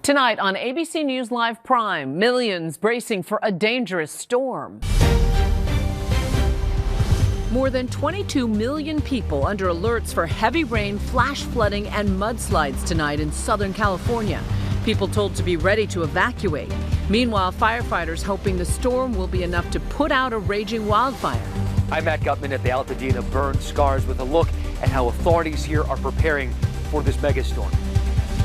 Tonight on ABC News Live Prime, millions bracing for a dangerous storm. More than 22 million people under alerts for heavy rain, flash flooding, and mudslides tonight in Southern California. People told to be ready to evacuate. Meanwhile, firefighters hoping the storm will be enough to put out a raging wildfire. I'm Matt Gutman at the Altadena burn scars with a look at how authorities here are preparing for this megastorm.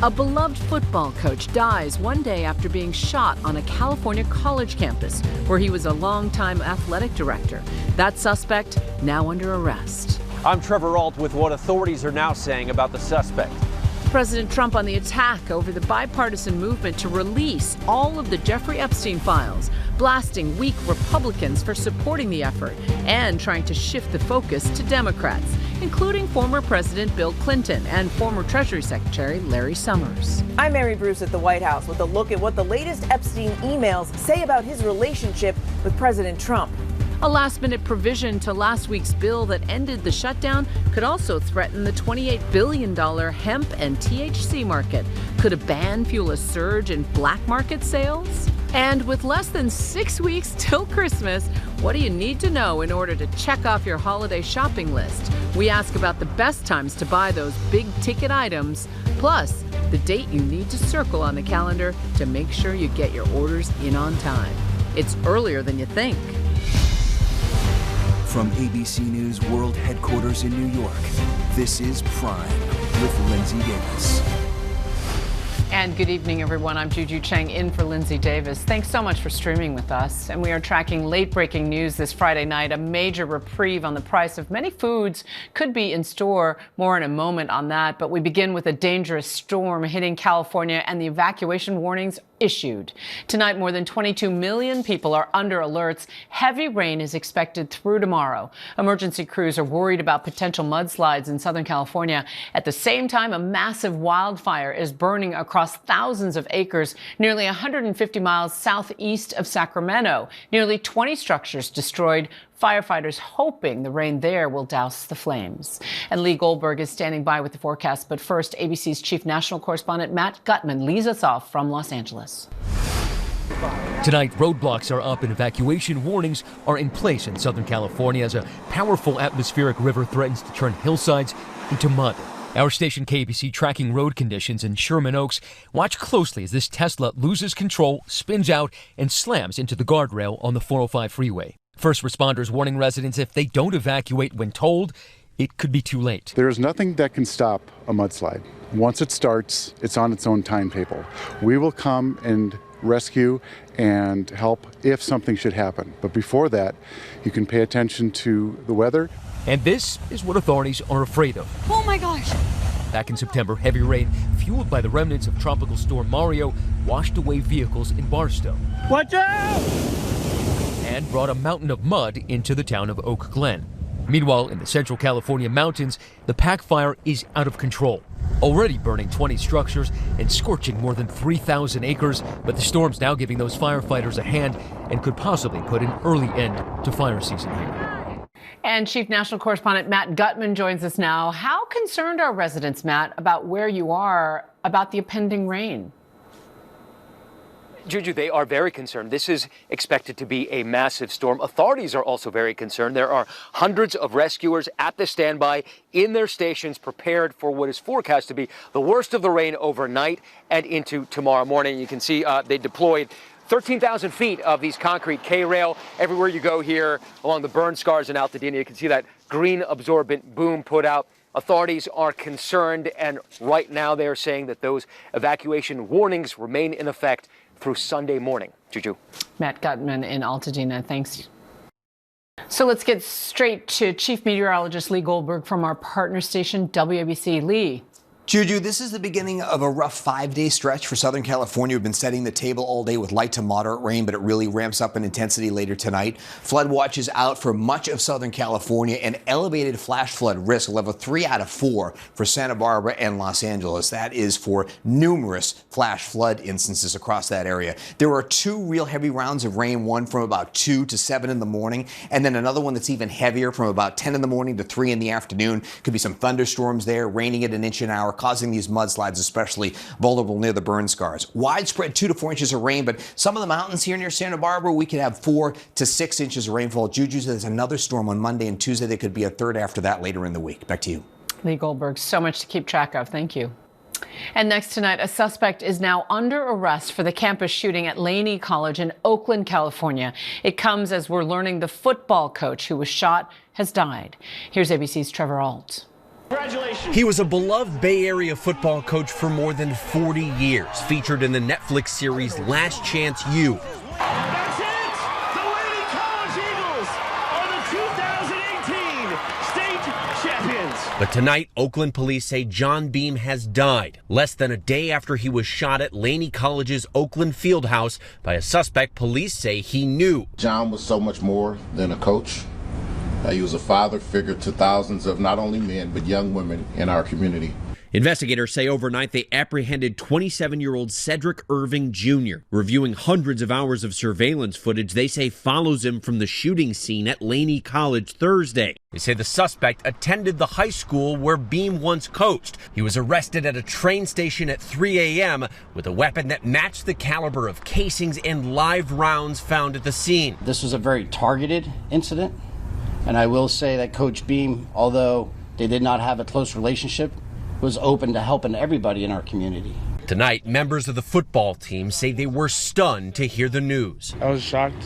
A beloved football coach dies one day after being shot on a California college campus where he was a longtime athletic director. That suspect now under arrest. I'm Trevor Ault with what authorities are now saying about the suspect. President Trump on the attack over the bipartisan movement to release all of the Jeffrey Epstein files, blasting weak Republicans for supporting the effort and trying to shift the focus to Democrats, including former President Bill Clinton and former Treasury Secretary Larry Summers. I'm Mary Bruce at the White House with a look at what the latest Epstein emails say about his relationship with President Trump. A last-minute provision to last week's bill that ended the shutdown could also threaten the $28 billion hemp and THC market. Could a ban fuel a surge in black market sales? And with less than 6 weeks till Christmas, what do you need to know in order to check off your holiday shopping list? We ask about the best times to buy those big-ticket items, plus the date you need to circle on the calendar to make sure you get your orders in on time. It's earlier than you think. From ABC News World Headquarters in New York, this is Prime with Linsey Davis. And good evening, everyone. I'm Juju Chang in for Linsey Davis. Thanks so much for streaming with us. And we are tracking late-breaking news this Friday night. A major reprieve on the price of many foods could be in store. More in a moment on that. But we begin with a dangerous storm hitting California and the evacuation warnings issued. Tonight, more than 22 million people are under alerts. Heavy rain is expected through tomorrow. Emergency crews are worried about potential mudslides in Southern California. At the same time, a massive wildfire is burning across thousands of acres, nearly 150 miles southeast of Sacramento. Nearly 20 structures destroyed. Firefighters hoping the rain there will douse the flames. And Lee Goldberg is standing by with the forecast. But first, ABC's chief national correspondent Matt Gutman leads us off from Los Angeles. Tonight, roadblocks are up and evacuation warnings are in place in Southern California as a powerful atmospheric river threatens to turn hillsides into mud. Our station KBC tracking road conditions in Sherman Oaks. Watch closely as this Tesla loses control, spins out, and slams into the guardrail on the 405 freeway. First responders warning residents if they don't evacuate when told, it could be too late. There is nothing that can stop a mudslide. Once it starts, it's on its own timetable. We will come and rescue and help if something should happen. But before that, you can pay attention to the weather. And this is what authorities are afraid of. Oh my gosh! Back in September, heavy rain, fueled by the remnants of Tropical Storm Mario, washed away vehicles in Barstow. Watch out! And brought a mountain of mud into the town of Oak Glen. Meanwhile, in the Central California mountains, the pack fire is out of control, already burning 20 structures and scorching more than 3,000 acres. But the storm's now giving those firefighters a hand and could possibly put an early end to fire season here. And Chief National Correspondent Matt Gutman joins us now. How concerned are residents, Matt, about where you are about the impending rain? Juju, they are very concerned. This is expected to be a massive storm. Authorities are also very concerned. There are hundreds of rescuers at the standby in their stations prepared for what is forecast to be the worst of the rain overnight and into tomorrow morning. You can see they deployed 13,000 feet of these concrete K-rail. Everywhere you go here along the burn scars in Altadena, you can see that green absorbent boom put out. Authorities are concerned, and right now they are saying that those evacuation warnings remain in effect through Sunday morning. Juju. Matt Gutman in Altadena, thanks. So let's get straight to Chief Meteorologist Lee Goldberg from our partner station, WABC. Lee. Juju, this is the beginning of a rough 5-day stretch for Southern California. We've been setting the table all day with light to moderate rain, but it really ramps up in intensity later tonight. Flood watch is out for much of Southern California, and elevated flash flood risk level 3 out of 4 for Santa Barbara and Los Angeles. That is for numerous flash flood instances across that area. There are 2 real heavy rounds of rain, one from about 2 to 7 in the morning, and then another one that's even heavier from about 10 in the morning to 3 in the afternoon. Could be some thunderstorms there, raining at an inch an hour, causing these mudslides especially vulnerable near the burn scars. Widespread 2 to 4 inches of rain, but some of the mountains here near Santa Barbara, we could have 4 to 6 inches of rainfall. Juju, there's another storm on Monday and Tuesday. There could be a third after that later in the week. Back to you. Lee Goldberg, so much to keep track of. Thank you. And next tonight, a suspect is now under arrest for the campus shooting at Laney College in Oakland, California. It comes as we're learning the football coach who was shot has died. Here's ABC's Trevor Ault. Congratulations. He was a beloved Bay Area football coach for more than 40 years, featured in the Netflix series Last Chance U. That's it! The Laney College Eagles are the 2018 state champions. But tonight, Oakland police say John Beam has died less than a day after he was shot at Laney College's Oakland Fieldhouse by a suspect police say he knew. John was so much more than a coach. He was a father figure to thousands of not only men, but young women in our community. Investigators say overnight they apprehended 27-year-old Cedric Irving Jr., reviewing hundreds of hours of surveillance footage they say follows him from the shooting scene at Laney College Thursday. They say the suspect attended the high school where Beam once coached. He was arrested at a train station at 3 a.m. with a weapon that matched the caliber of casings and live rounds found at the scene. This was a very targeted incident, and I will say that Coach Beam, although they did not have a close relationship, was open to helping everybody in our community. Tonight, members of the football team say they were stunned to hear the news. I was shocked.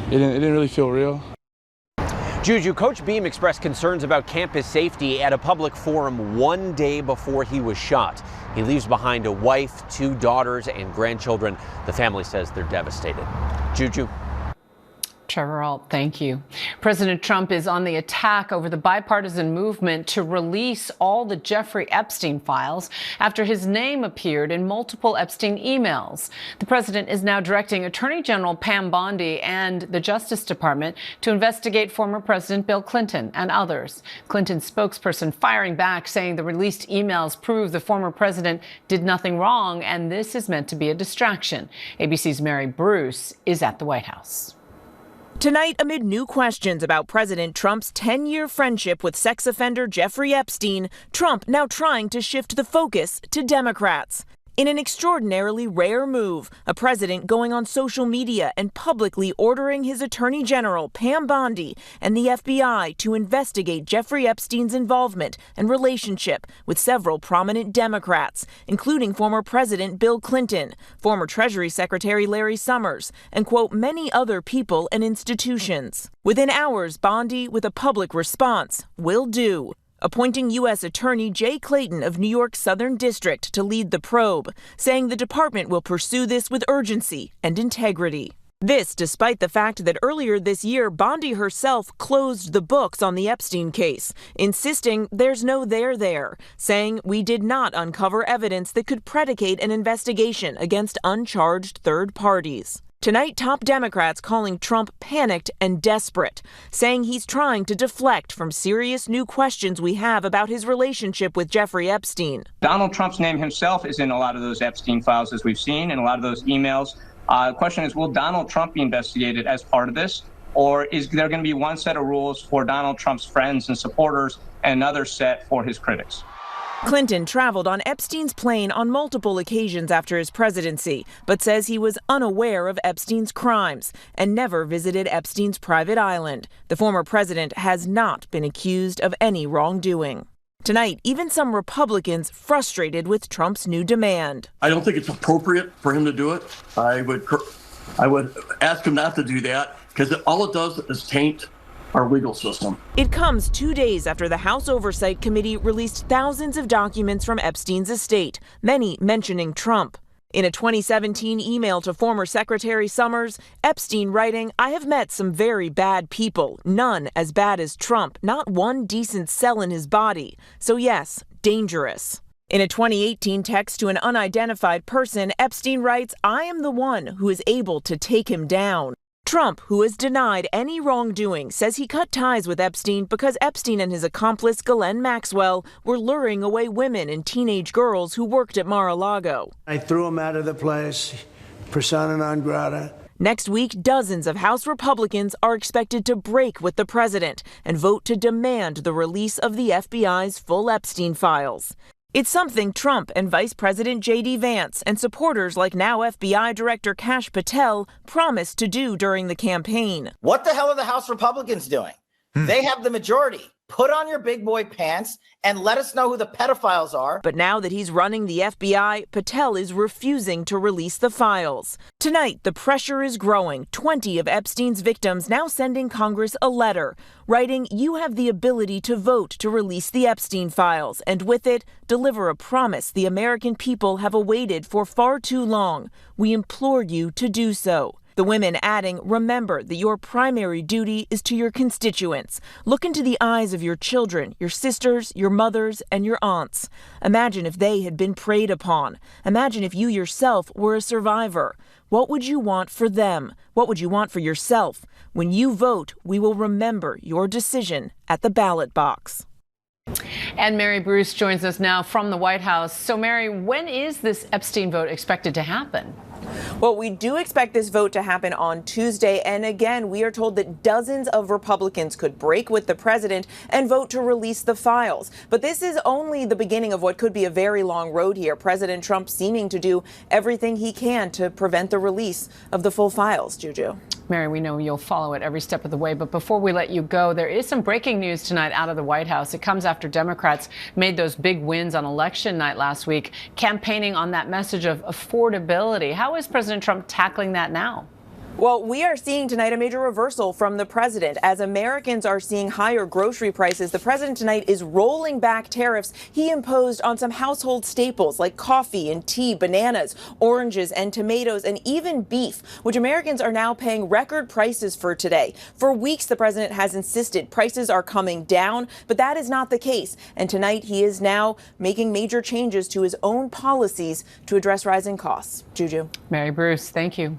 It didn't really feel real. Juju, Coach Beam expressed concerns about campus safety at a public forum one day before he was shot. He leaves behind a wife, 2 daughters, and grandchildren. The family says they're devastated. Juju. Trevor Ault, thank you. President Trump is on the attack over the bipartisan movement to release all the Jeffrey Epstein files after his name appeared in multiple Epstein emails. The president is now directing Attorney General Pam Bondi and the Justice Department to investigate former President Bill Clinton and others. Clinton's spokesperson firing back, saying the released emails prove the former president did nothing wrong and this is meant to be a distraction. ABC's Mary Bruce is at the White House. Tonight, amid new questions about President Trump's 10-year friendship with sex offender Jeffrey Epstein, Trump now trying to shift the focus to Democrats. In an extraordinarily rare move, a president going on social media and publicly ordering his Attorney General, Pam Bondi, and the FBI to investigate Jeffrey Epstein's involvement and relationship with several prominent Democrats, including former President Bill Clinton, former Treasury Secretary Larry Summers, and, quote, many other people and institutions. Within hours, Bondi, with a public response, will do, appointing U.S. Attorney Jay Clayton of New York's Southern District to lead the probe, saying the department will pursue this with urgency and integrity. This despite the fact that earlier this year, Bondi herself closed the books on the Epstein case, insisting there's no there, saying we did not uncover evidence that could predicate an investigation against uncharged third parties. Tonight, top Democrats calling Trump panicked and desperate, saying he's trying to deflect from serious new questions we have about his relationship with Jeffrey Epstein. Donald Trump's name himself is in a lot of those Epstein files, as we've seen, and a lot of those emails. The question is, will Donald Trump be investigated as part of this? Or is there going to be one set of rules for Donald Trump's friends and supporters and another set for his critics? Clinton traveled on Epstein's plane on multiple occasions after his presidency, but says he was unaware of Epstein's crimes and never visited Epstein's private island. The former president has not been accused of any wrongdoing. Tonight, even some Republicans frustrated with Trump's new demand. I don't think it's appropriate for him to do it. I would ask him not to do that because all it does is taint our legal system. It comes 2 days after the House Oversight Committee released thousands of documents from Epstein's estate, many mentioning Trump. In a 2017 email to former Secretary Summers, Epstein writing, "I have met some very bad people, none as bad as Trump, not one decent cell in his body. So yes, dangerous." In a 2018 text to an unidentified person, Epstein writes, "I am the one who is able to take him down." Trump, who has denied any wrongdoing, says he cut ties with Epstein because Epstein and his accomplice Ghislaine Maxwell were luring away women and teenage girls who worked at Mar-a-Lago. I threw him out of the place, persona non grata. Next week, dozens of House Republicans are expected to break with the president and vote to demand the release of the FBI's full Epstein files. It's something Trump and Vice President J.D. Vance and supporters like now FBI Director Kash Patel promised to do during the campaign. What the hell are the House Republicans doing? They have the majority. Put on your big boy pants and let us know who the pedophiles are. But now that he's running the FBI, Patel is refusing to release the files. Tonight, the pressure is growing. 20 of Epstein's victims now sending Congress a letter, writing, "You have the ability to vote to release the Epstein files, and with it, deliver a promise the American people have awaited for far too long. We implore you to do so." The women adding, "Remember that your primary duty is to your constituents. Look into the eyes of your children, your sisters, your mothers, and your aunts. Imagine if they had been preyed upon. Imagine if you yourself were a survivor. What would you want for them? What would you want for yourself? When you vote, we will remember your decision at the ballot box." And Mary Bruce joins us now from the White House. So, Mary, when is this Epstein vote expected to happen? Well, we do expect this vote to happen on Tuesday. And again, we are told that dozens of Republicans could break with the president and vote to release the files. But this is only the beginning of what could be a very long road here. President Trump seeming to do everything he can to prevent the release of the full files. Juju. Mary, we know you'll follow it every step of the way. But before we let you go, there is some breaking news tonight out of the White House. It comes after Democrats made those big wins on election night last week, campaigning on that message of affordability. How is President Trump tackling that now? Well, we are seeing tonight a major reversal from the president. As Americans are seeing higher grocery prices, the president tonight is rolling back tariffs he imposed on some household staples like coffee and tea, bananas, oranges and tomatoes, and even beef, which Americans are now paying record prices for today. For weeks, the president has insisted prices are coming down, but that is not the case. And tonight, he is now making major changes to his own policies to address rising costs. Juju. Mary Bruce, thank you.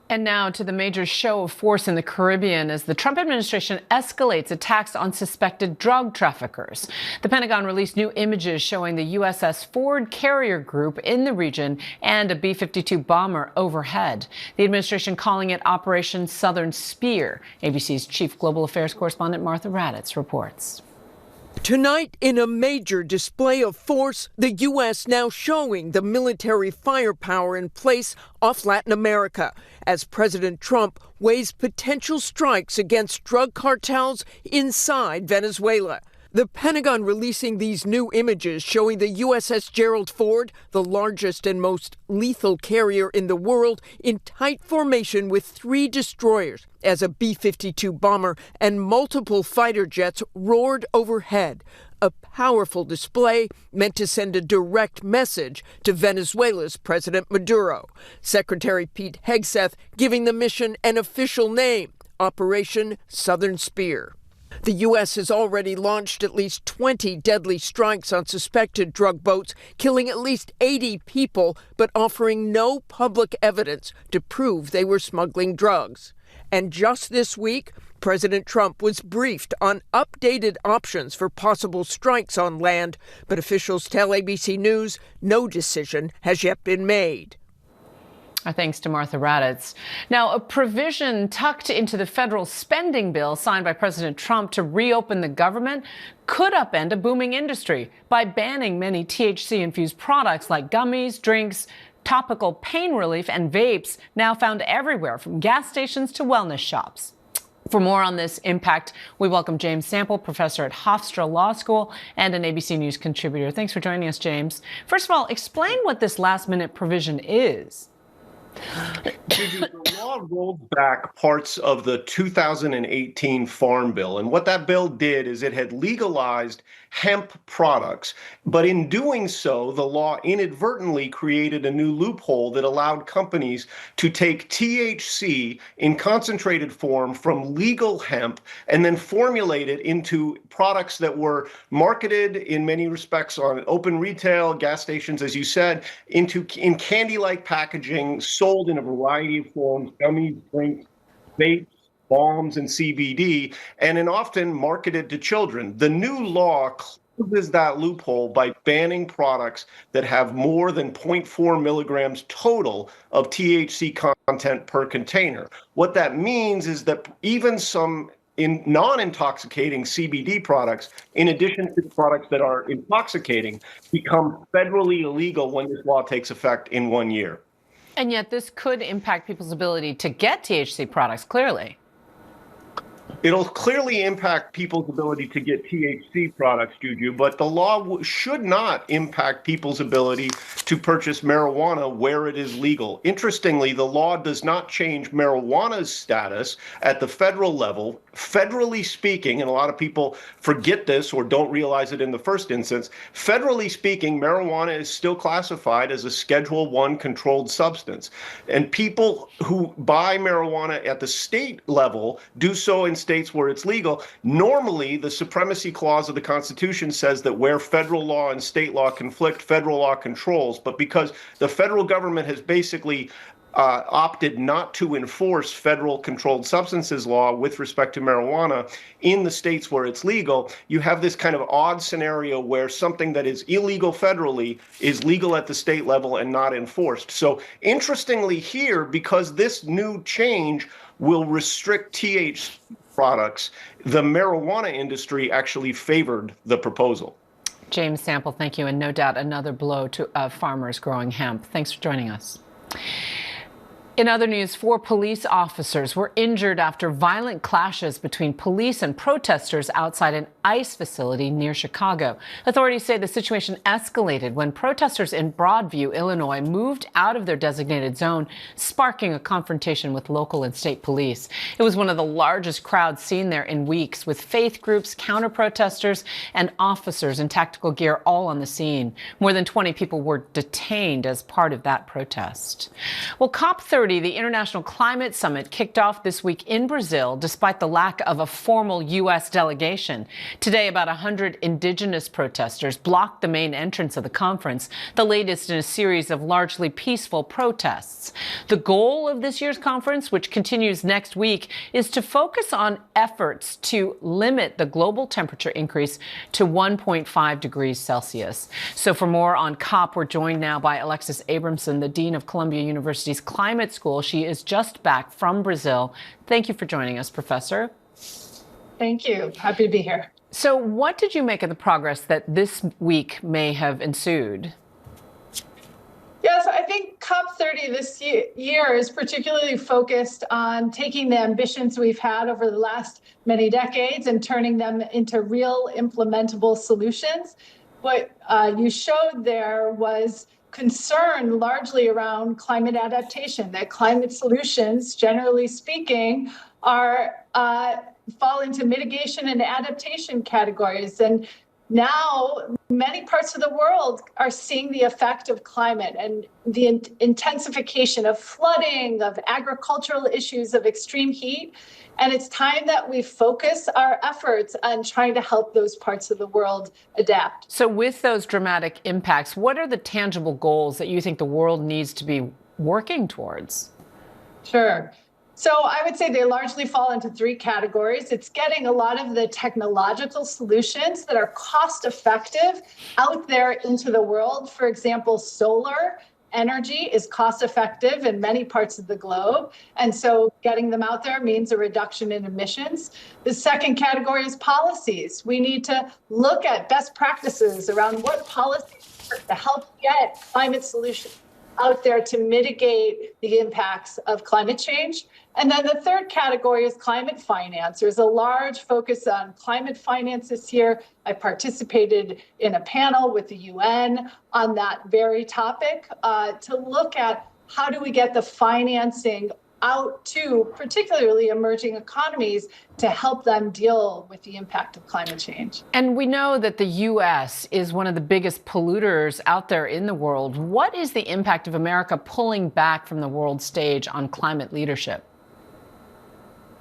And now to the major show of force in the Caribbean as the Trump administration escalates attacks on suspected drug traffickers. The Pentagon released new images showing the USS Ford carrier group in the region and a B-52 bomber overhead. The administration calling it Operation Southern Spear. ABC's chief global affairs correspondent Martha Raddatz reports. Tonight, in a major display of force, the U.S. now showing the military firepower in place off Latin America as President Trump weighs potential strikes against drug cartels inside Venezuela. The Pentagon releasing these new images showing the USS Gerald Ford, the largest and most lethal carrier in the world, in tight formation with 3 destroyers as a B-52 bomber and multiple fighter jets roared overhead. A powerful display meant to send a direct message to Venezuela's President Maduro. Secretary Pete Hegseth giving the mission an official name, Operation Southern Spear. The U.S. has already launched at least 20 deadly strikes on suspected drug boats, killing at least 80 people, but offering no public evidence to prove they were smuggling drugs. And just this week, President Trump was briefed on updated options for possible strikes on land, but officials tell ABC News no decision has yet been made. Our thanks to Martha Raddatz. Now, a provision tucked into the federal spending bill signed by President Trump to reopen the government could upend a booming industry by banning many THC-infused products like gummies, drinks, topical pain relief, and vapes now found everywhere from gas stations to wellness shops. For more on this impact, we welcome James Sample, professor at Hofstra Law School and an ABC News contributor. Thanks for joining us, James. First of all, explain what this last-minute provision is. The law rolled back parts of the 2018 Farm Bill. And what that bill did is it had legalized hemp products. But in doing so, the law inadvertently created a new loophole that allowed companies to take THC in concentrated form from legal hemp and then formulate it into products that were marketed in many respects on open retail, gas stations, as you said, in candy-like packaging, sold in a variety of forms, gummies, drinks, vapes, balms, and CBD, and then often marketed to children. The new law closes that loophole by banning products that have more than 0.4 milligrams total of THC content per container. What that means is that even some in non-intoxicating CBD products, in addition to the products that are intoxicating, become federally illegal when this law takes effect in 1 year. And yet this could impact people's ability to get THC products, clearly. It'll clearly impact people's ability to get THC products, Juju, but the law should not impact people's ability to purchase marijuana where it is legal. Interestingly, the law does not change marijuana's status at the federal level. Federally speaking, and a lot of people forget this or don't realize it in the first instance, federally speaking, marijuana is still classified as a Schedule I controlled substance. And people who buy marijuana at the state level do so in states where it's legal. Normally, the supremacy clause of the Constitution says that where federal law and state law conflict, federal law controls. But because the federal government has basically opted not to enforce federal controlled substances law with respect to marijuana in the states where it's legal, you have this kind of odd scenario where something that is illegal federally is legal at the state level and not enforced. So interestingly here, because this new change will restrict THC products, the marijuana industry actually favored the proposal. James Sample, thank you. And no doubt another blow to farmers growing hemp. Thanks for joining us. In other news, 4 police officers were injured after violent clashes between police and protesters outside an ICE facility near Chicago. Authorities say the situation escalated when protesters in Broadview, Illinois, moved out of their designated zone, sparking a confrontation with local and state police. It was one of the largest crowds seen there in weeks, with faith groups, counter-protesters, and officers in tactical gear all on the scene. More than 20 people were detained as part of that protest. Well, COP30, the International Climate Summit, kicked off this week in Brazil, despite the lack of a formal U.S. delegation. Today, about 100 indigenous protesters blocked the main entrance of the conference, the latest in a series of largely peaceful protests. The goal of this year's conference, which continues next week, is to focus on efforts to limit the global temperature increase to 1.5 degrees Celsius. So for more on COP, we're joined now by Alexis Abramson, the Dean of Columbia University's Climate School. She is just back from Brazil. Thank you for joining us, Professor. Thank you. Happy to be here. So what did you make of the progress that this week may have ensued? Yes, I think COP30 this year is particularly focused on taking the ambitions we've had over the last many decades and turning them into real implementable solutions. What you showed there was concern largely around climate adaptation, that climate solutions, generally speaking, are fall into mitigation and adaptation categories. And now many parts of the world are seeing the effect of climate and the intensification of flooding, of agricultural issues, of extreme heat. And it's time that we focus our efforts on trying to help those parts of the world adapt. So with those dramatic impacts, what are the tangible goals that you think the world needs to be working towards? Sure. So I would say they largely fall into 3 categories. It's getting a lot of the technological solutions that are cost effective out there into the world. For example, solar energy is cost effective in many parts of the globe. And so getting them out there means a reduction in emissions. The second category is policies. We need to look at best practices around what policies to help get climate solutions out there to mitigate the impacts of climate change. And then the third category is climate finance. There's a large focus on climate finance this year. I participated in a panel with the UN on that very topic to look at how do we get the financing out to particularly emerging economies to help them deal with the impact of climate change. And we know that the U.S. is one of the biggest polluters out there in the world. What is the impact of America pulling back from the world stage on climate leadership?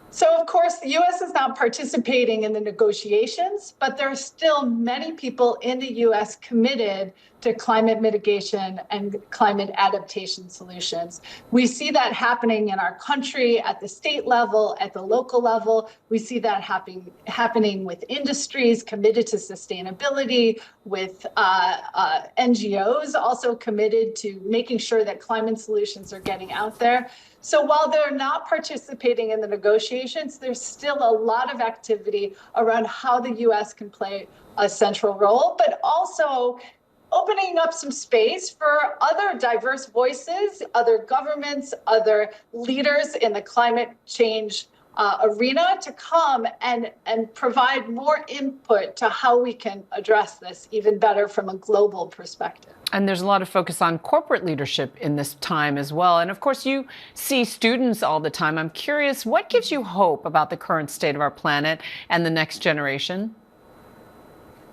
So, of course, the U.S. is not participating in the negotiations, but there are still many people in the U.S. committed to climate mitigation and climate adaptation solutions. We see that happening in our country at the state level, at the local level. We see that happening with industries committed to sustainability, with NGOs also committed to making sure that climate solutions are getting out there. So while they're not participating in the negotiations, negotiations, there's still a lot of activity around how the U.S. can play a central role, but also opening up some space for other diverse voices, other governments, other leaders in the climate change arena to come and provide more input to how we can address this even better from a global perspective. And there's a lot of focus on corporate leadership in this time as well. And of course, you see students all the time. I'm curious, what gives you hope about the current state of our planet and the next generation?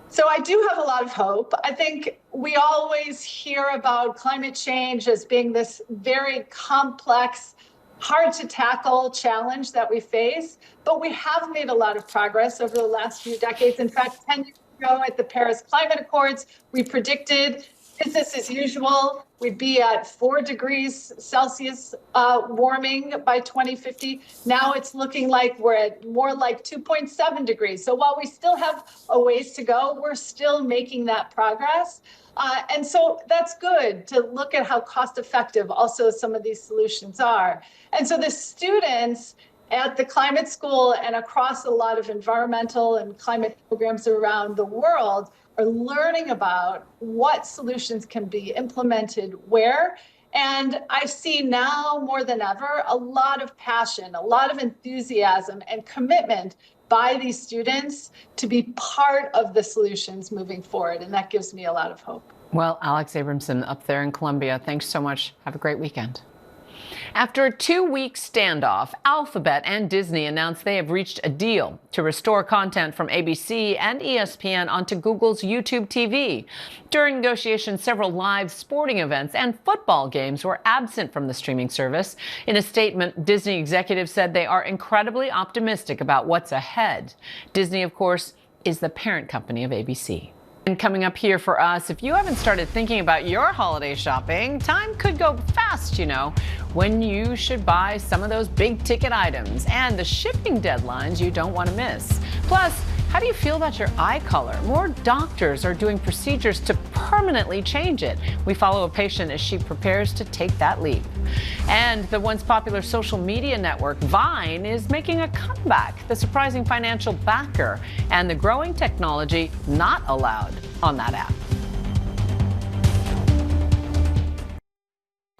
So I do have a lot of hope. I think we always hear about climate change as being this very complex, hard to tackle challenge that we face, but we have made a lot of progress over the last few decades. In fact, 10 years ago at the Paris Climate Accords, we predicted business as usual. We'd be at 4 degrees Celsius warming by 2050. Now it's looking like we're at more like 2.7 degrees. So while we still have a ways to go, we're still making that progress. And so that's good to look at how cost effective also some of these solutions are. And so the students at the climate school and across a lot of environmental and climate programs around the world are learning about what solutions can be implemented where. And I see now more than ever a lot of passion, a lot of enthusiasm and commitment by these students to be part of the solutions moving forward. And that gives me a lot of hope. Well, Alex Abramson up there in Columbia, thanks so much. Have a great weekend. After a 2-week standoff, Alphabet and Disney announced they have reached a deal to restore content from ABC and ESPN onto Google's YouTube TV. During negotiations, several live sporting events and football games were absent from the streaming service. In a statement, Disney executives said they are incredibly optimistic about what's ahead. Disney, of course, is the parent company of ABC. And coming up here for us, if you haven't started thinking about your holiday shopping, time could go fast, you know, when you should buy some of those big ticket items and the shipping deadlines you don't want to miss. Plus, how do you feel about your eye color? More doctors are doing procedures to permanently change it. We follow a patient as she prepares to take that leap. And the once popular social media network Vine is making a comeback. The surprising financial backer and the growing technology not allowed on that app.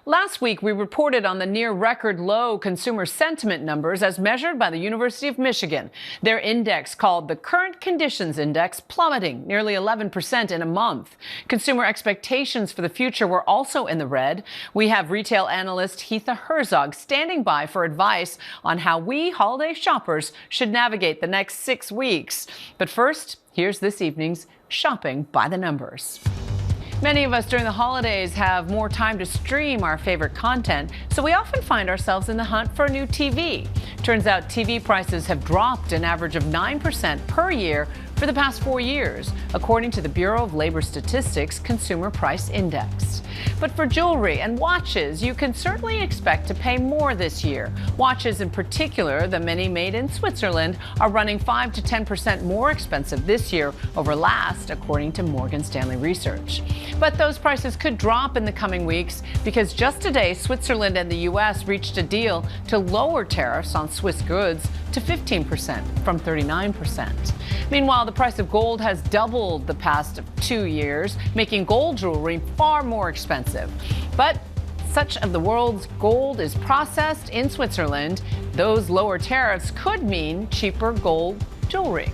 Last week, we reported on the near record low consumer sentiment numbers as measured by the University of Michigan. Their index, called the Current Conditions Index, plummeting nearly 11% in a month. Consumer expectations for the future were also in the red. We have retail analyst Hitha Herzog standing by for advice on how we holiday shoppers should navigate the next 6 weeks. But first, here's this evening's Shopping by the Numbers. Many of us during the holidays have more time to stream our favorite content, so we often find ourselves in the hunt for a new TV. Turns out TV prices have dropped an average of 9% per year for the past 4 years, according to the Bureau of Labor Statistics Consumer Price Index. But for jewelry and watches, you can certainly expect to pay more this year. Watches in particular, the many made in Switzerland, are running 5 to 10% more expensive this year over last, according to Morgan Stanley research. But those prices could drop in the coming weeks because just today, Switzerland and the U.S. reached a deal to lower tariffs on Swiss goods to 15% from 39%. Meanwhile, the price of gold has doubled the past 2 years, making gold jewelry far more expensive. But such of the world's gold is processed in Switzerland. Those lower tariffs could mean cheaper gold jewelry.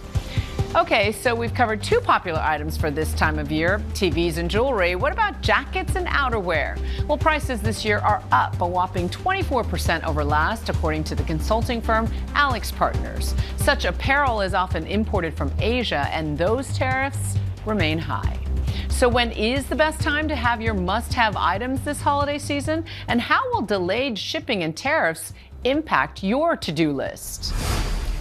Okay, so we've covered 2 popular items for this time of year, TVs and jewelry. What about jackets and outerwear? Well, prices this year are up a whopping 24% over last, according to the consulting firm Alex Partners. Such apparel is often imported from Asia, and those tariffs remain high. So when is the best time to have your must-have items this holiday season? And how will delayed shipping and tariffs impact your to-do list?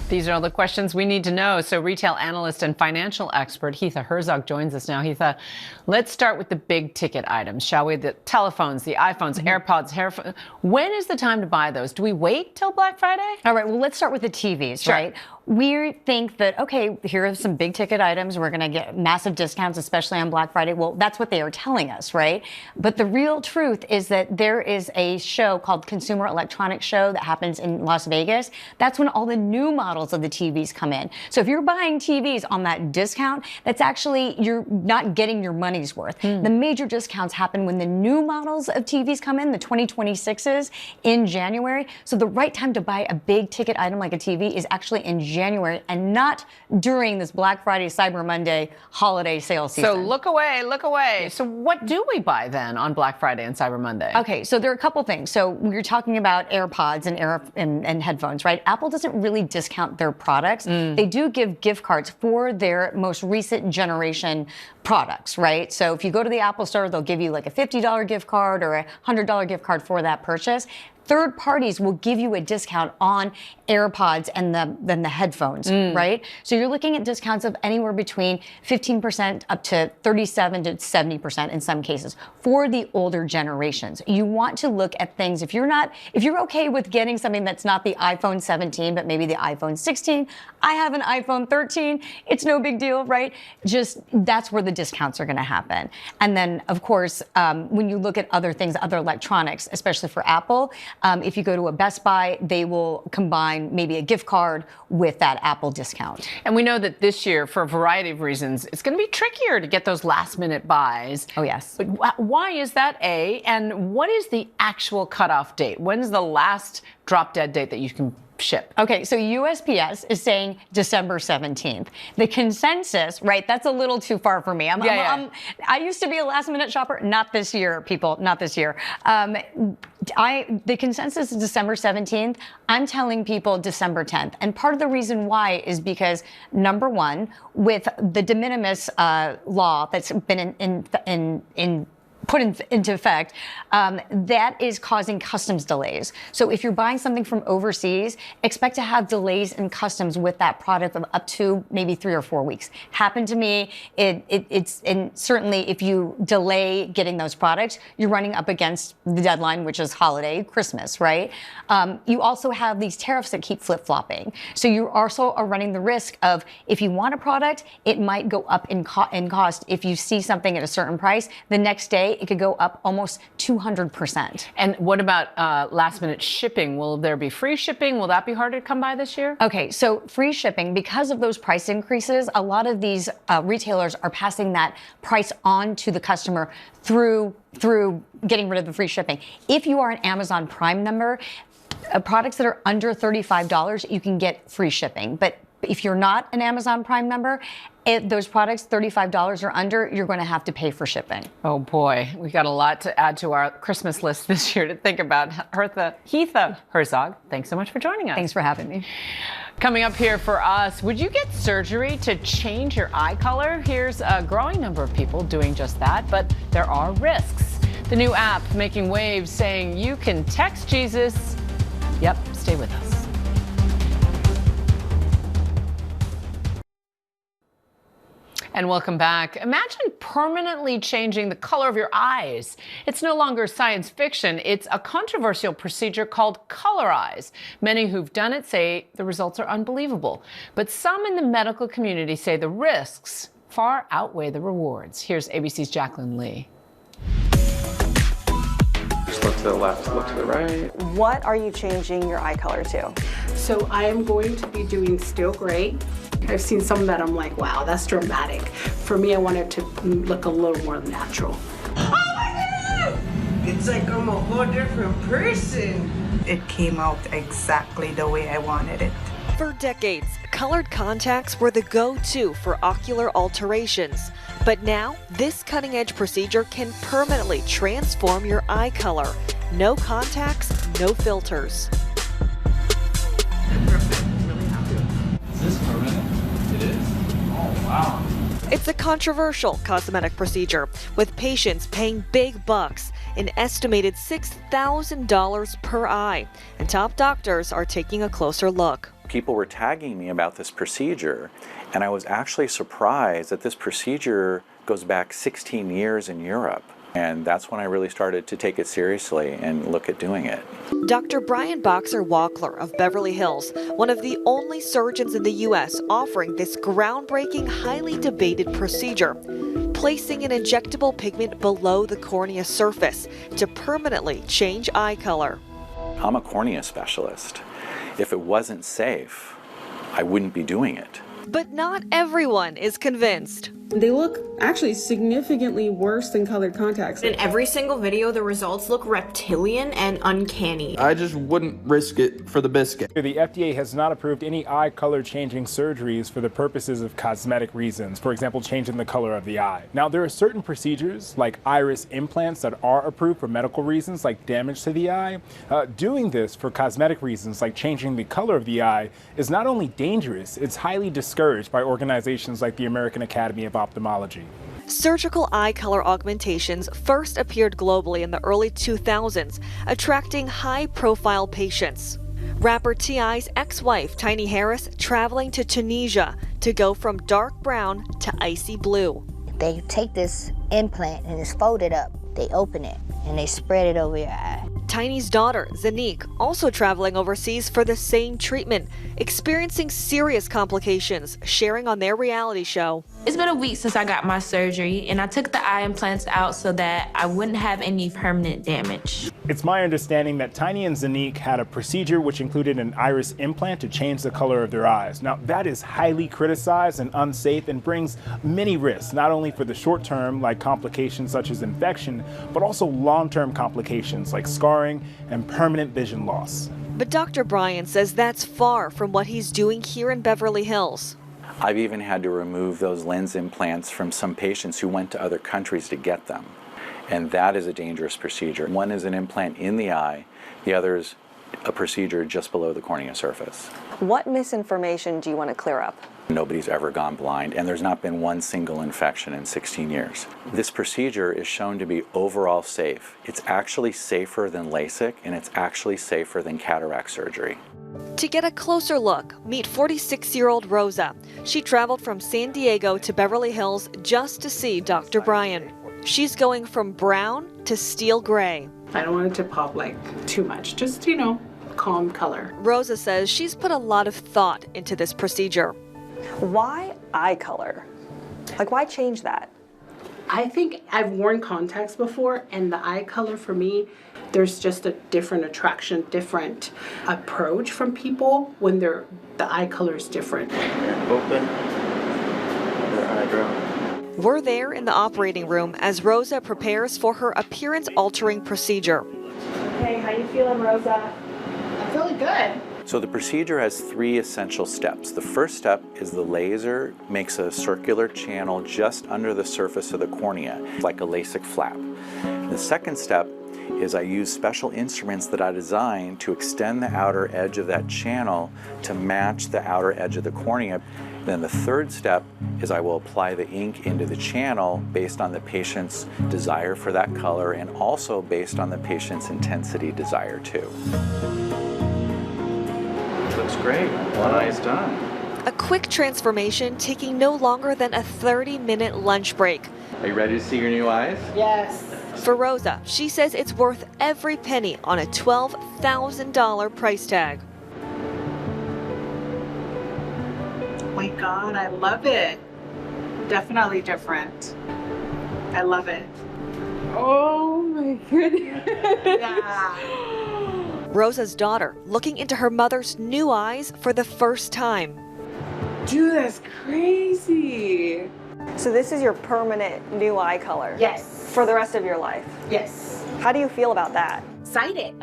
These are all the questions we need to know. So retail analyst and financial expert Hitha Herzog joins us now. Hitha, let's start with the big ticket items, shall we? The telephones, the iPhones, AirPods, when is the time to buy those? Do we wait till Black Friday? All right, well, let's start with the TVs, right? we think that, okay, here are some big ticket items. We're going to get massive discounts, especially on Black Friday. Well, that's what they are telling us, right? But the real truth is that there is a show called Consumer Electronics Show that happens in Las Vegas. That's when all the new models of the TVs come in. So if you're buying TVs on that discount, that's actually, you're not getting your money's worth. The major discounts happen when the new models of TVs come in, the 2026s, in January. So the right time to buy a big ticket item like a TV is actually in January and not during this Black Friday, Cyber Monday holiday sale season. So look away, look away. So what do we buy then on Black Friday and Cyber Monday? Okay, so there are a couple things. So we're talking about AirPods and headphones, right? Apple doesn't really discount their products. They do give gift cards for their most recent generation products, right? So if you go to the Apple Store, they'll give you like a $50 gift card or a $100 gift card for that purchase. Third parties will give you a discount on AirPods and then the headphones, right? So you're looking at discounts of anywhere between 15% up to 37 to 70% in some cases for the older generations. You want to look at things, if you're okay with getting something that's not the iPhone 17, but maybe the iPhone 16, I have an iPhone 13, it's no big deal, right? Just that's where the discounts are gonna happen. And then of course, when you look at other things, other electronics, especially for Apple, if you go to a Best Buy, they will combine maybe a gift card with that Apple discount. And we know that this year, for a variety of reasons, it's going to be trickier to get those last-minute buys. Oh, yes. But why is that, A? And what is the actual cutoff date? When's the last drop-dead date that you can ship? Okay, so USPS is saying December 17th. The consensus, right, that's a little too far for me. I used to be a last-minute shopper. Not this year, people, not this year. The consensus is December 17th. I'm telling people December 10th. And part of the reason why is because, number one, with the de minimis law that's been put into effect, that is causing customs delays. So if you're buying something from overseas, expect to have delays in customs with that product of up to maybe 3 or 4 weeks. Happened to me. And certainly if you delay getting those products, you're running up against the deadline, which is holiday, Christmas, right? You also have these tariffs that keep flip-flopping. So you also are running the risk of, if you want a product, it might go up in cost. If you see something at a certain price, the next day it could go up almost 200%. And what about last-minute shipping? Will there be free shipping? Will that be harder to come by this year? Okay, so free shipping, because of those price increases, a lot of these retailers are passing that price on to the customer through getting rid of the free shipping. If you are an Amazon Prime member, products that are under $35, you can get free shipping. But if you're not an Amazon Prime member, those products, $35 or under, you're going to have to pay for shipping. Oh boy, we got a lot to add to our Christmas list this year to think about. Hitha Herzog, thanks so much for joining us. Thanks for having me. Coming up here for us, would you get surgery to change your eye color? Here's a growing number of people doing just that, but there are risks. The new app making waves saying you can text Jesus. Yep, stay with us. And welcome back. Imagine permanently changing the color of your eyes. It's no longer science fiction. It's a controversial procedure called color eyes. Many who've done it say the results are unbelievable. But some in the medical community say the risks far outweigh the rewards. Here's ABC's Jacqueline Lee. Just look to the left, look to the right. What are you changing your eye color to? So I am going to be doing steel gray. I've seen some that I'm like, wow, that's dramatic. For me, I want it to look a little more natural. Oh my God! It's like I'm a whole different person. It came out exactly the way I wanted it. For decades, colored contacts were the go-to for ocular alterations. But now, this cutting-edge procedure can permanently transform your eye color. No contacts, no filters. Is this permanent? It is? Oh, wow. It's a controversial cosmetic procedure, with patients paying big bucks, an estimated $6,000 per eye. And top doctors are taking a closer look. People were tagging me about this procedure, and I was actually surprised that this procedure goes back 16 years in Europe. And that's when I really started to take it seriously and look at doing it. Dr. Brian Boxer-Walkler of Beverly Hills, one of the only surgeons in the U.S. offering this groundbreaking, highly debated procedure, placing an injectable pigment below the cornea surface to permanently change eye color. I'm a cornea specialist. If it wasn't safe, I wouldn't be doing it. But not everyone is convinced. They look actually significantly worse than colored contacts. In every single video, the results look reptilian and uncanny. I just wouldn't risk it for the biscuit. The FDA has not approved any eye color changing surgeries for the purposes of cosmetic reasons, for example, changing the color of the eye. Now, there are certain procedures like iris implants that are approved for medical reasons like damage to the eye. Doing this for cosmetic reasons like changing the color of the eye is not only dangerous, it's highly discouraged by organizations like the American Academy of Ophthalmology. Surgical eye color augmentations first appeared globally in the early 2000s, attracting high-profile patients. Rapper T.I.'s ex-wife, Tiny Harris, traveling to Tunisia to go from dark brown to icy blue. They take this implant and it's folded up. They open it and they spread it over your eye. Tiny's daughter, Zanique, also traveling overseas for the same treatment, experiencing serious complications, sharing on their reality show. It's been a week since I got my surgery, and I took the eye implants out so that I wouldn't have any permanent damage. It's my understanding that Tiny and Zanique had a procedure which included an iris implant to change the color of their eyes. Now, that is highly criticized and unsafe and brings many risks, not only for the short term, like complications such as infection, but also long-term complications like scarring and permanent vision loss. But Dr. Brian says that's far from what he's doing here in Beverly Hills. I've even had to remove those lens implants from some patients who went to other countries to get them. And that is a dangerous procedure. One is an implant in the eye, the other is a procedure just below the cornea surface. What misinformation do you want to clear up? Nobody's ever gone blind, and there's not been one single infection in 16 years. This procedure is shown to be overall safe. It's actually safer than LASIK, and it's actually safer than cataract surgery. To get a closer look, meet 46-year-old Rosa. She traveled from San Diego to Beverly Hills just to see Dr. Brian. She's going from brown to steel gray. I don't want it to pop like too much, just, calm color. Rosa says she's put a lot of thought into this procedure. Why eye color? Like, why change that? I think I've worn contacts before, and the eye color for me, there's just a different attraction, different approach from people when the eye color is different. Open your eyebrow. We're there in the operating room as Rosa prepares for her appearance-altering procedure. Hey, how you feeling, Rosa? I'm feeling good. So the procedure has 3 essential steps. The first step is the laser makes a circular channel just under the surface of the cornea, like a LASIK flap. The second step is I use special instruments that I designed to extend the outer edge of that channel to match the outer edge of the cornea. Then the third step is I will apply the ink into the channel based on the patient's desire for that color and also based on the patient's intensity desire too. Looks great. One eye's done. A quick transformation taking no longer than a 30-minute lunch break. Are you ready to see your new eyes? Yes. For Rosa, she says it's worth every penny on a $12,000 price tag. Oh my God, I love it. Definitely different. I love it. Oh my goodness. Yeah. Rosa's daughter looking into her mother's new eyes for the first time. Dude, that's crazy. So this is your permanent new eye color? Yes. For the rest of your life? Yes. How do you feel about that? Excited.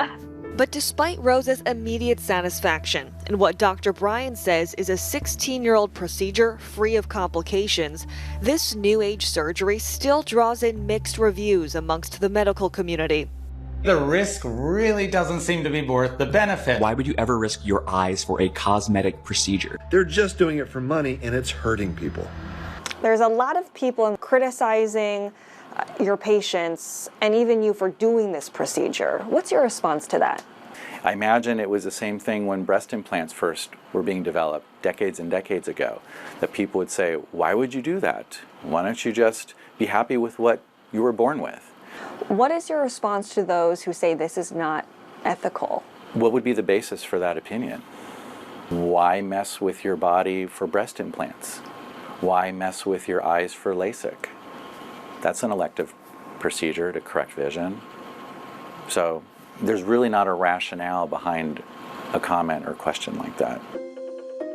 But despite Rosa's immediate satisfaction and what Dr. Brian says is a 16-year-old procedure free of complications, this new age surgery still draws in mixed reviews amongst the medical community. The risk really doesn't seem to be worth the benefit. Why would you ever risk your eyes for a cosmetic procedure? They're just doing it for money, and it's hurting people. There's a lot of people criticizing your patients and even you for doing this procedure. What's your response to that? I imagine it was the same thing when breast implants first were being developed decades and decades ago, that people would say, why would you do that? Why don't you just be happy with what you were born with? What is your response to those who say this is not ethical? What would be the basis for that opinion? Why mess with your body for breast implants? Why mess with your eyes for LASIK? That's an elective procedure to correct vision. So there's really not a rationale behind a comment or question like that.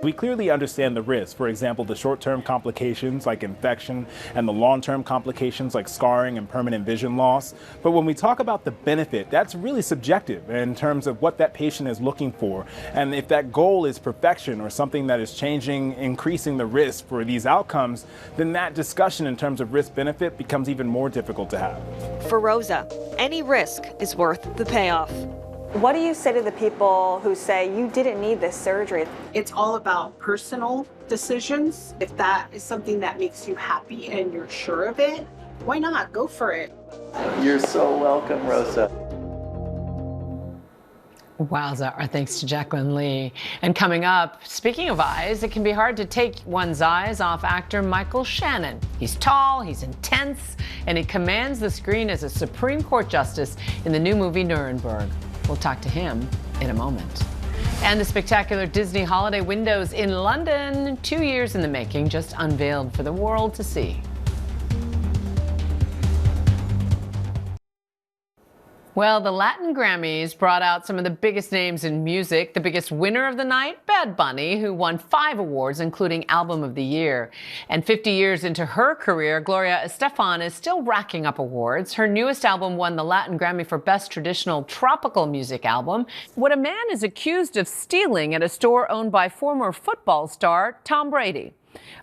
We clearly understand the risks, for example, the short-term complications like infection and the long-term complications like scarring and permanent vision loss. But when we talk about the benefit, that's really subjective in terms of what that patient is looking for. And if that goal is perfection or something that is changing, increasing the risk for these outcomes, then that discussion in terms of risk-benefit becomes even more difficult to have. For Rosa, any risk is worth the payoff. What do you say to the people who say you didn't need this surgery? It's all about personal decisions. If that is something that makes you happy and you're sure of it, why not? Go for it. You're so welcome, Rosa. Wowza, our thanks to Jacqueline Lee. And coming up, speaking of eyes, it can be hard to take one's eyes off actor Michael Shannon. He's tall, he's intense, and he commands the screen as a Supreme Court justice in the new movie Nuremberg. We'll talk to him in a moment. And the spectacular Disney holiday windows in London, 2 years in the making, just unveiled for the world to see. Well, the Latin Grammys brought out some of the biggest names in music. The biggest winner of the night, Bad Bunny, who won 5 awards, including Album of the Year. And 50 years into her career, Gloria Estefan is still racking up awards. Her newest album won the Latin Grammy for Best Traditional Tropical Music Album. What a man is accused of stealing at a store owned by former football star Tom Brady.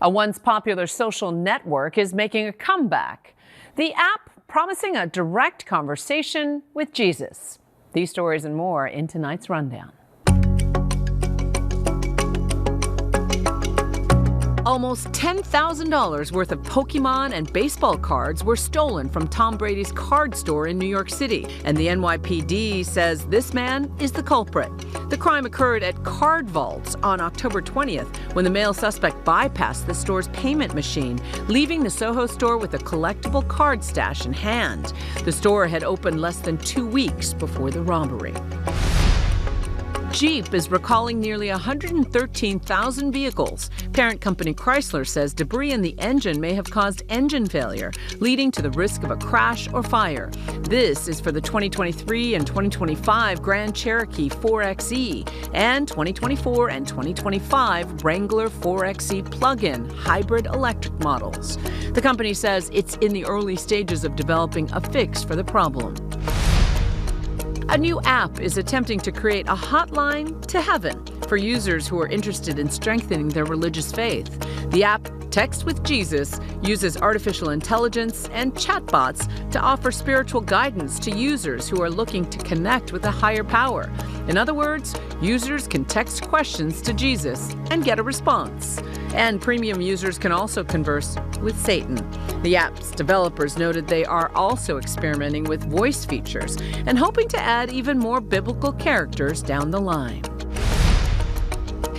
A once popular social network is making a comeback. The app promising a direct conversation with Jesus. These stories and more in tonight's rundown. Almost $10,000 worth of Pokemon and baseball cards were stolen from Tom Brady's card store in New York City, and the NYPD says this man is the culprit. The crime occurred at Card Vaults on October 20th when the male suspect bypassed the store's payment machine, leaving the Soho store with a collectible card stash in hand. The store had opened less than 2 weeks before the robbery. Jeep is recalling nearly 113,000 vehicles. Parent company Chrysler says debris in the engine may have caused engine failure, leading to the risk of a crash or fire. This is for the 2023 and 2025 Grand Cherokee 4xe and 2024 and 2025 Wrangler 4xe plug-in hybrid electric models. The company says it's in the early stages of developing a fix for the problem. A new app is attempting to create a hotline to heaven for users who are interested in strengthening their religious faith. The app, Text with Jesus, uses artificial intelligence and chatbots to offer spiritual guidance to users who are looking to connect with a higher power. In other words, users can text questions to Jesus and get a response. And premium users can also converse with Satan. The app's developers noted they are also experimenting with voice features and hoping to add even more biblical characters down the line.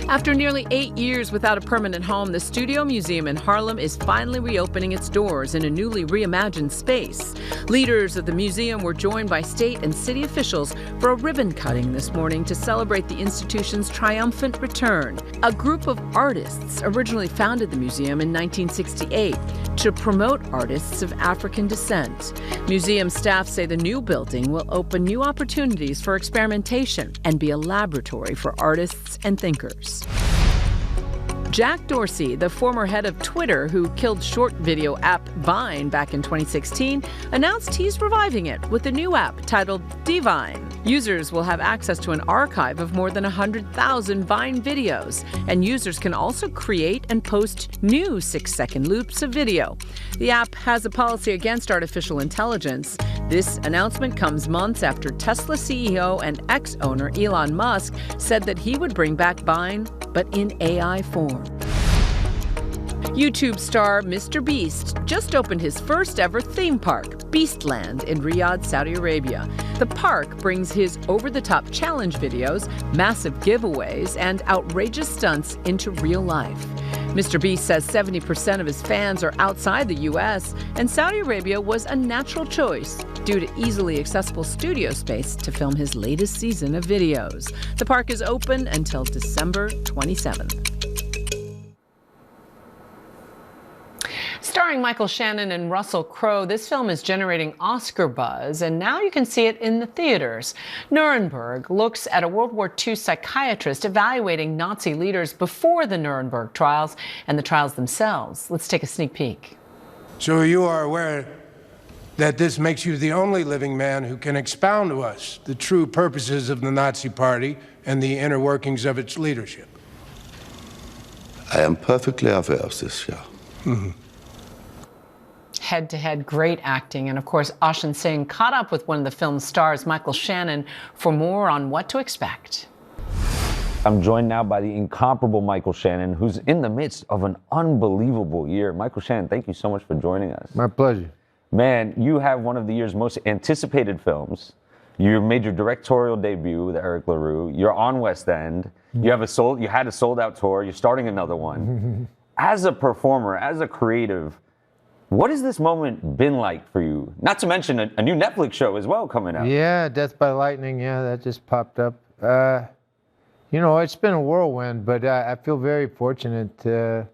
After nearly 8 years without a permanent home, the Studio Museum in Harlem is finally reopening its doors in a newly reimagined space. Leaders of the museum were joined by state and city officials for a ribbon cutting this morning to celebrate the institution's triumphant return. A group of artists originally founded the museum in 1968 to promote artists of African descent. Museum staff say the new building will open new opportunities for experimentation and be a laboratory for artists and thinkers. Jack Dorsey, the former head of Twitter who killed short video app Vine back in 2016, announced he's reviving it with a new app titled Divine. Users will have access to an archive of more than 100,000 Vine videos, and users can also create and post new 6-second loops of video. The app has a policy against artificial intelligence. This announcement comes months after Tesla CEO and ex-owner Elon Musk said that he would bring back Vine, but in AI form. YouTube star Mr. Beast just opened his first ever theme park, Beastland, in Riyadh, Saudi Arabia. The park brings his over-the-top challenge videos, massive giveaways, and outrageous stunts into real life. Mr. Beast says 70% of his fans are outside the U.S., and Saudi Arabia was a natural choice due to easily accessible studio space to film his latest season of videos. The park is open until December 27th. Starring Michael Shannon and Russell Crowe, this film is generating Oscar buzz, and now you can see it in the theaters. Nuremberg looks at a World War II psychiatrist evaluating Nazi leaders before the Nuremberg trials and the trials themselves. Let's take a sneak peek. So you are aware that this makes you the only living man who can expound to us the true purposes of the Nazi Party and the inner workings of its leadership. I am perfectly aware of this, yeah. Mm-hmm. Head-to-head great acting, and of course Ashan Singh caught up with one of the film's stars, Michael Shannon, for more on what to expect. I'm joined now by the incomparable Michael Shannon, who's in the midst of an unbelievable year. Michael Shannon, thank you so much for joining us. My pleasure. Man, you have one of the year's most anticipated films. You made your directorial debut with Eric LaRue. You're on West End. You had a sold-out tour. You're starting another one. As a performer, as a creative, what has this moment been like for you? Not to mention a new Netflix show as well coming out. Yeah, Death by Lightning, yeah, that just popped up. You know, it's been a whirlwind, but I feel very fortunate. You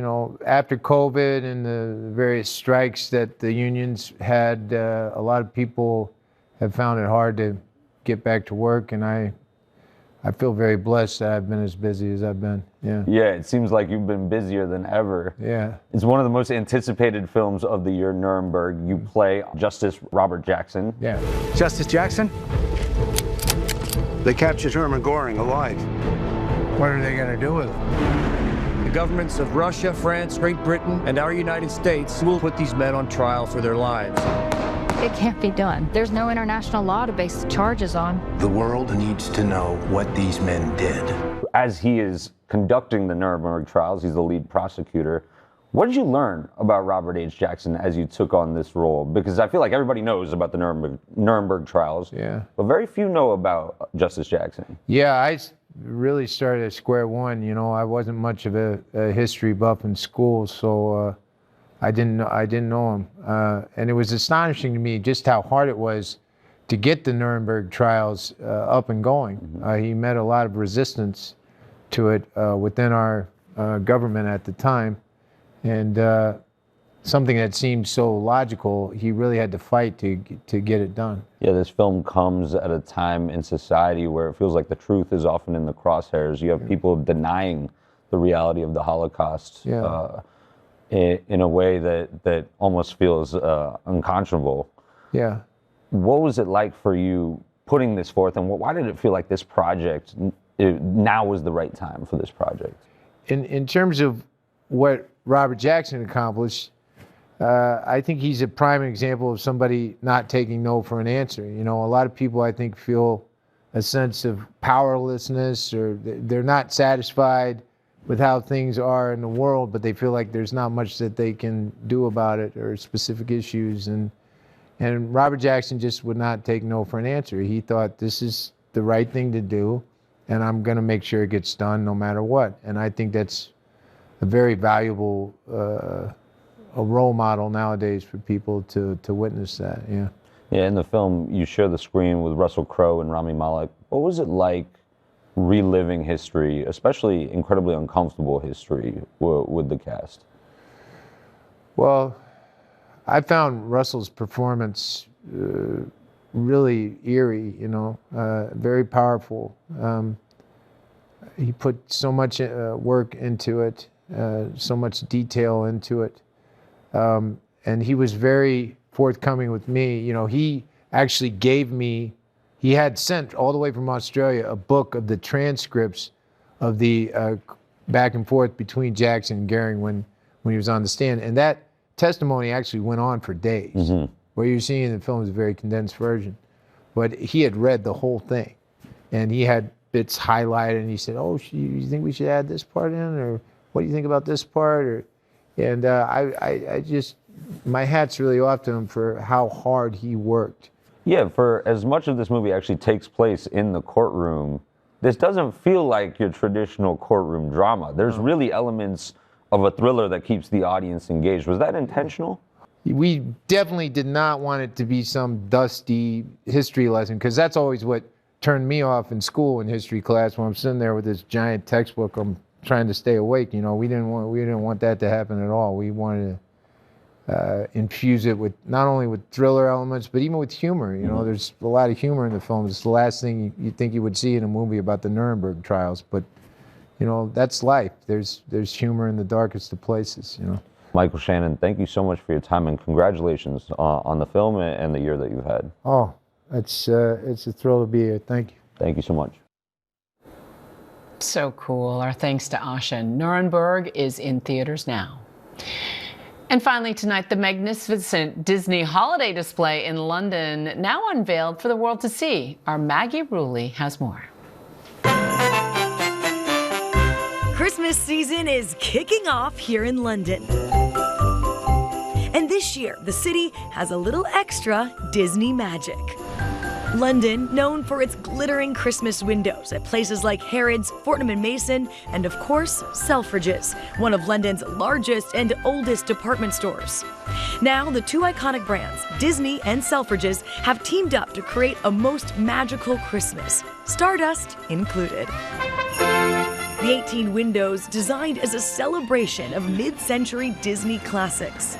know, after COVID and the various strikes that the unions had, a lot of people have found it hard to get back to work, and I feel very blessed that I've been as busy as I've been, yeah. Yeah, it seems like you've been busier than ever. Yeah. It's one of the most anticipated films of the year, Nuremberg. You play Justice Robert Jackson. Yeah. Justice Jackson? They captured Herman Goring alive. What are they going to do with him? The governments of Russia, France, Great Britain, and our United States will put these men on trial for their lives. It can't be done. There's no international law to base the charges on. The world needs to know what these men did. As he is conducting the Nuremberg trials, he's the lead prosecutor. What did you learn about Robert H. Jackson as you took on this role? Because I feel like everybody knows about the Nuremberg trials, yeah, but very few know about Justice Jackson. Yeah, I really started at square one. You know, I wasn't much of a history buff in school, so I didn't know him, and it was astonishing to me just how hard it was to get the Nuremberg trials up and going. He met a lot of resistance to it within our government at the time, and something that seemed so logical, he really had to fight to get it done. Yeah, this film comes at a time in society where it feels like the truth is often in the crosshairs. You have people denying the reality of the Holocaust. Yeah. In a way that almost feels unconscionable. Yeah. What was it like for you putting this forth, and why did it feel like this project, now was the right time for this project? In terms of what Robert Jackson accomplished, I think he's a prime example of somebody not taking no for an answer. You know, a lot of people, I think, feel a sense of powerlessness, or they're not satisfied with how things are in the world, but they feel like there's not much that they can do about it, or specific issues. And Robert Jackson just would not take no for an answer. He thought, this is the right thing to do, and I'm going to make sure it gets done no matter what. And I think that's a very valuable a role model nowadays for people to witness that. Yeah. Yeah. In the film, you share the screen with Russell Crowe and Rami Malek. What was it like reliving history, especially incredibly uncomfortable history, with the cast? Well, I found Russell's performance really eerie, you know, very powerful. He put so much work into it, so much detail into it. And he was very forthcoming with me. You know, he actually gave me, he had sent all the way from Australia a book of the transcripts of the back and forth between Jackson and Goering when he was on the stand. And that testimony actually went on for days. Mm-hmm. What you're seeing in the film is a very condensed version. But he had read the whole thing. And he had bits highlighted, and he said, oh, you think we should add this part in? Or what do you think about this part? And I just, my hat's really off to him for how hard he worked. Yeah, for as much of this movie actually takes place in the courtroom, this doesn't feel like your traditional courtroom drama. There's really elements of a thriller that keeps the audience engaged. Was that intentional? we definitely did not want it to be some dusty history lesson, because that's always what turned me off in school in history class, when I'm sitting there with this giant textbook. I'm trying to stay awake. You know, we didn't want that to happen at all. We wanted to infuse it with not only with thriller elements, but even with humor. You know, there's a lot of humor in the film. It's the last thing you think you would see in a movie about the Nuremberg trials, but you know, that's life. There's humor in the darkest of places. You know. Michael Shannon, thank you so much for your time, and congratulations on the film and the year that you've had. Oh, it's a thrill to be here. Thank you. Thank you so much. So cool. Our thanks to Asha. Nuremberg is in theaters now. And finally tonight, the magnificent Disney holiday display in London, now unveiled for the world to see. Our Maggie Rulli has more. Christmas season is kicking off here in London. And this year, the city has a little extra Disney magic. London, known for its glittering Christmas windows at places like Harrods, Fortnum & Mason, and of course, Selfridges, one of London's largest and oldest department stores. Now, the two iconic brands, Disney and Selfridges, have teamed up to create a most magical Christmas, Stardust included. The 18 windows designed as a celebration of mid-century Disney classics.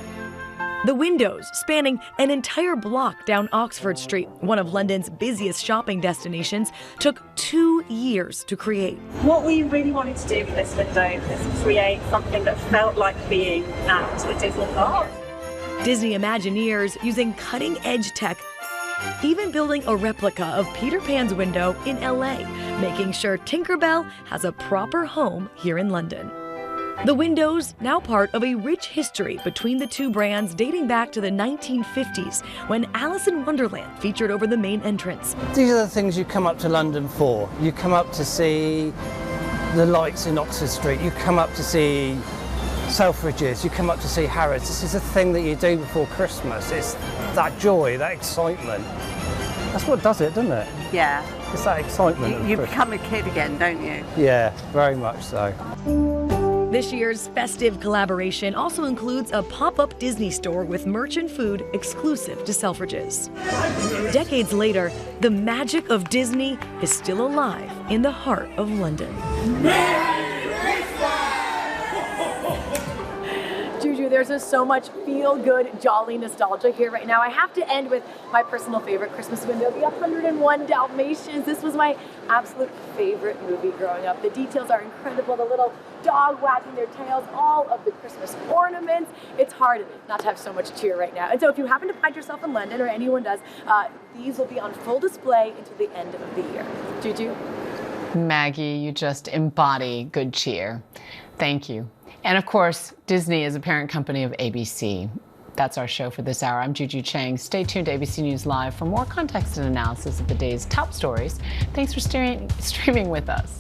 The windows, spanning an entire block down Oxford Street, one of London's busiest shopping destinations, took 2 years to create. What we really wanted to do with this window was create something that felt like being at a Disney park. Disney Imagineers using cutting-edge tech, even building a replica of Peter Pan's window in LA, making sure Tinkerbell has a proper home here in London. The windows, now part of a rich history between the two brands dating back to the 1950s, when Alice in Wonderland featured over the main entrance. These are the things you come up to London for. You come up to see the lights in Oxford Street, you come up to see Selfridges, you come up to see Harrods. This is a thing that you do before Christmas. It's that joy, that excitement. That's what does it, doesn't it? Yeah. It's that excitement. You become a kid again, don't you? Yeah, very much so. This year's festive collaboration also includes a pop-up Disney store with merch and food exclusive to Selfridges. Decades later, the magic of Disney is still alive in the heart of London. Juju, there's just so much feel-good, jolly nostalgia here right now. I have to end with my personal favorite Christmas window, the 101 Dalmatians. This was my absolute favorite movie growing up. The details are incredible. The little dog wagging their tails, all of the Christmas ornaments. It's hard not to have so much cheer right now. And so if you happen to find yourself in London, or anyone does, these will be on full display until the end of the year. Juju? Maggie, you just embody good cheer. Thank you. And of course, Disney is a parent company of ABC. That's our show for this hour. I'm Juju Chang. Stay tuned to ABC News Live for more context and analysis of the day's top stories. Thanks for streaming with us.